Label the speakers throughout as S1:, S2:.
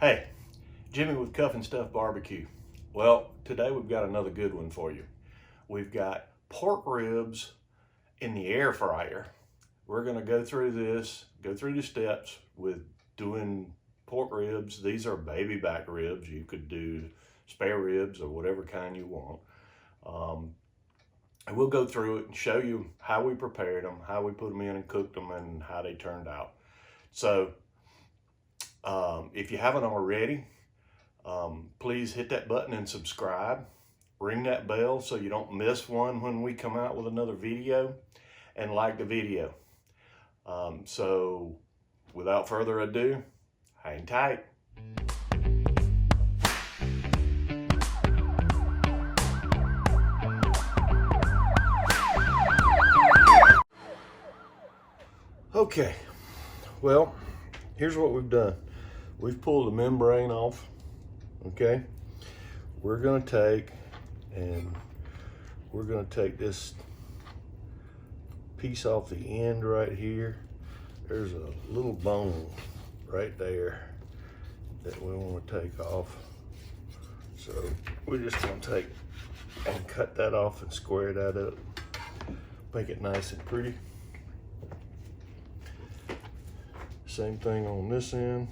S1: Hey, Jimmy with Cuff and Stuff Barbecue. Well, today we've got another good one for you. We've got pork ribs in the air fryer. We're gonna go through the steps with doing pork ribs. These are baby back ribs. You could do spare ribs or whatever kind you want. And we'll go through it and show you how we prepared them, how we put them in and cooked them, and how they turned out. So if you haven't already, please hit that button and subscribe. Ring that bell so you don't miss one when we come out with another video, and like the video. So without further ado, hang tight. Okay, well, here's what we've done. We've pulled the membrane off, okay? We're gonna take this piece off the end right here. There's a little bone right there that we wanna take off. So we're just gonna take and cut that off and square that up. Make it nice and pretty. Same thing on this end.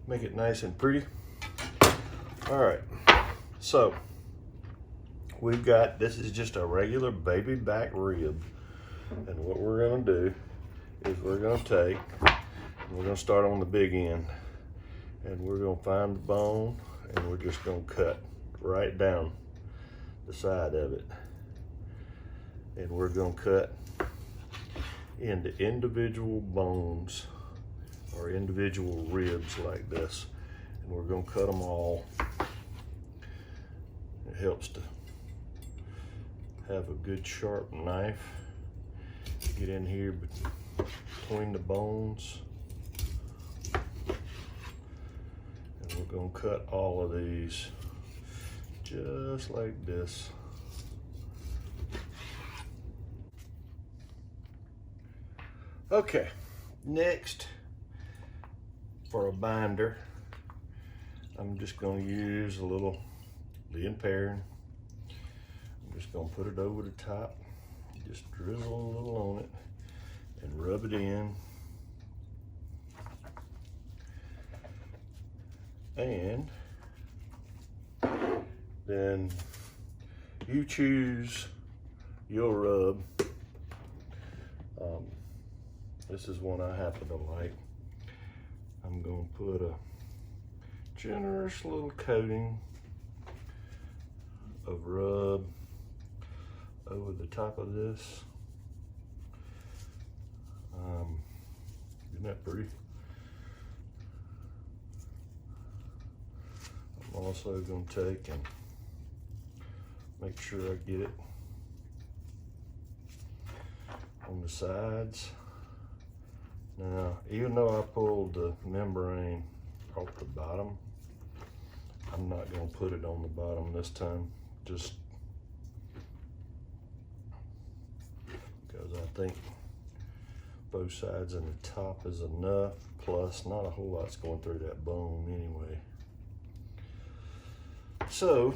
S1: Make it nice and pretty. All right, so we've got, this is just a regular baby back rib. And what we're gonna do is we're gonna start on the big end. And we're gonna find the bone and we're just gonna cut right down the side of it. And we're gonna cut into individual bones or individual ribs like this. And we're gonna cut them all. It helps to have a good sharp knife. Get in here between the bones. And we're gonna cut all of these just like this. Okay, next, for a binder, I'm just going to use a little Lea & Perrins. I'm just going to put it over the top, just drizzle a little on it and rub it in. And then you choose your rub. This is one I happen to like. I'm gonna put a generous little coating of rub over the top of this. Isn't that pretty? I'm also gonna take and make sure I get it on the sides. Now, even though I pulled the membrane off the bottom, I'm not gonna put it on the bottom this time, just because I think both sides and the top is enough, plus not a whole lot's going through that bone anyway. So,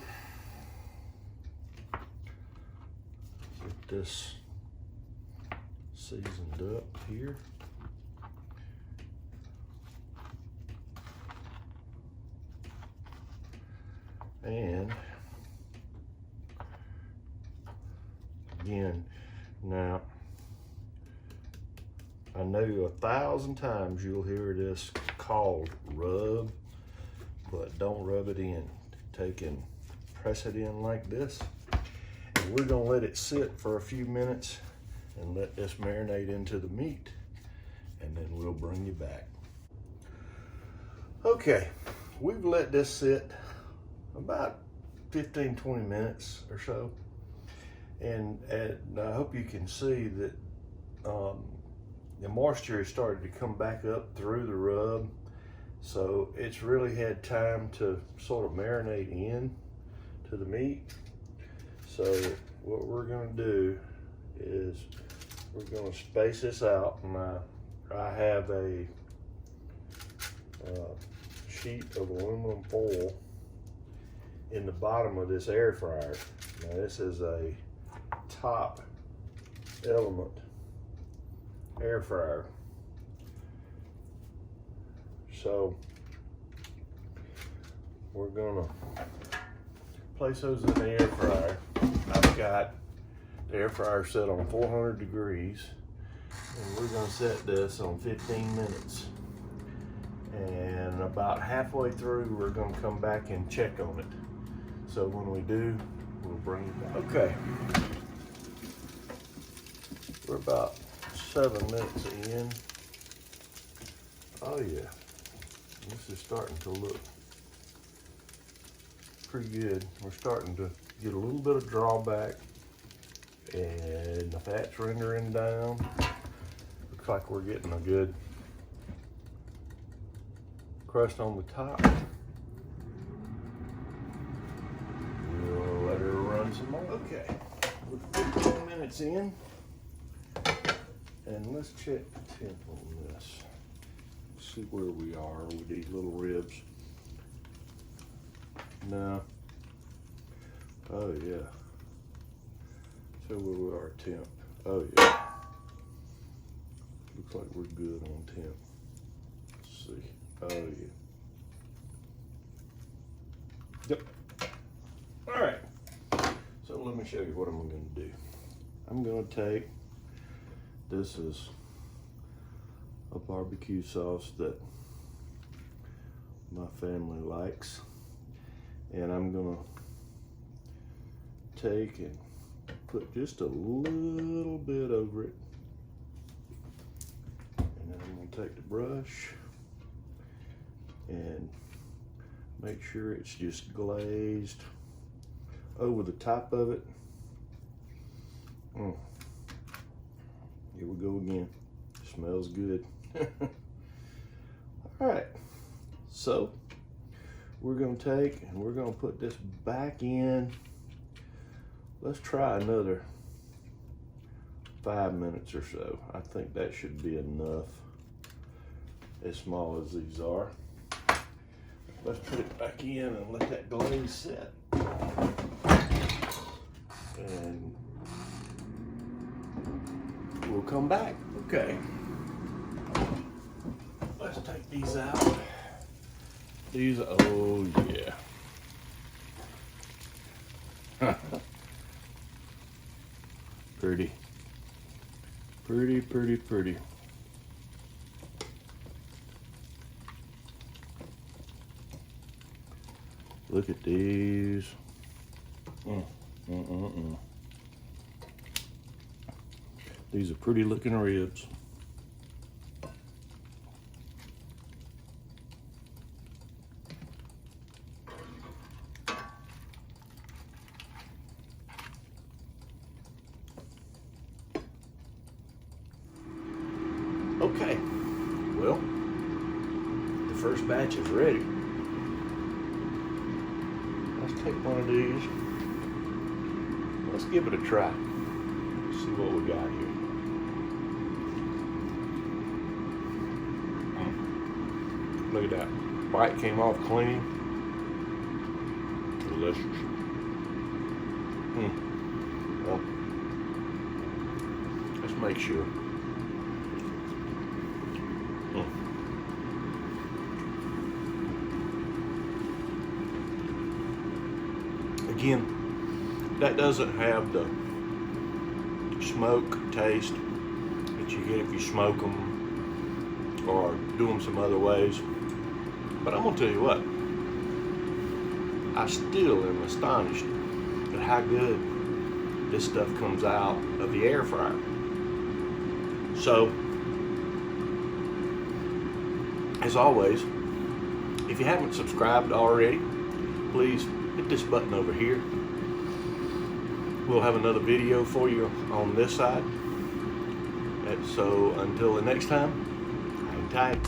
S1: get this seasoned up here. And again, now I know 1,000 times you'll hear this called rub, but don't rub it in. Take and press it in like this. And we're gonna let it sit for a few minutes and let this marinate into the meat. And then we'll bring you back. Okay, we've let this sit about 15-20 minutes or so, and I hope you can see that the moisture has started to come back up through the rub, so it's really had time to sort of marinate in to the meat. So what we're going to do is we're going to space this out. My I have a sheet of aluminum foil in the bottom of this air fryer. Now this is a top element air fryer. So we're gonna place those in the air fryer. I've got the air fryer set on 400 degrees, and we're gonna set this on 15 minutes. And about halfway through, we're gonna come back and check on it. So when we do, we'll bring it back. Okay, we're about 7 minutes in. Oh yeah, this is starting to look pretty good. We're starting to get a little bit of drawback, and the fat's rendering down. Looks like we're getting a good crust on the top. We'll let her run some more. Okay, we're 15 minutes in, and let's check the temp on this. See where we are with these little ribs. No. Oh yeah. So where we are temp. Oh yeah. Looks like we're good on temp. Let's see. Oh yeah. Yep. All right. So let me show you what I'm gonna do. I'm gonna take, this is a barbecue sauce that my family likes, and I'm gonna take and put just a little bit over it, and then I'm gonna take the brush and make sure it's just glazed over the top of it. Here we go again. Smells good. All right, so we're gonna take and we're gonna put this back in. Let's try another 5 minutes or so. I think that should be enough, as small as these are. Let's put it back in and let that glaze set. And we'll come back. Okay. Let's take these out. These, oh yeah. Pretty. Pretty, pretty, pretty. Look at these. These are pretty looking ribs. Okay, well, the first batch is ready. Let's take one of these. Let's give it a try. See what we got here. Look at that. Bite came off clean. Delicious. Well, let's make sure. Again, that doesn't have the smoke taste that you get if you smoke them or do them some other ways. But I'm gonna tell you what, I still am astonished at how good this stuff comes out of the air fryer. So, as always, if you haven't subscribed already, please hit this button over here. We'll have another video for you on this side. And so until the next time, hang tight.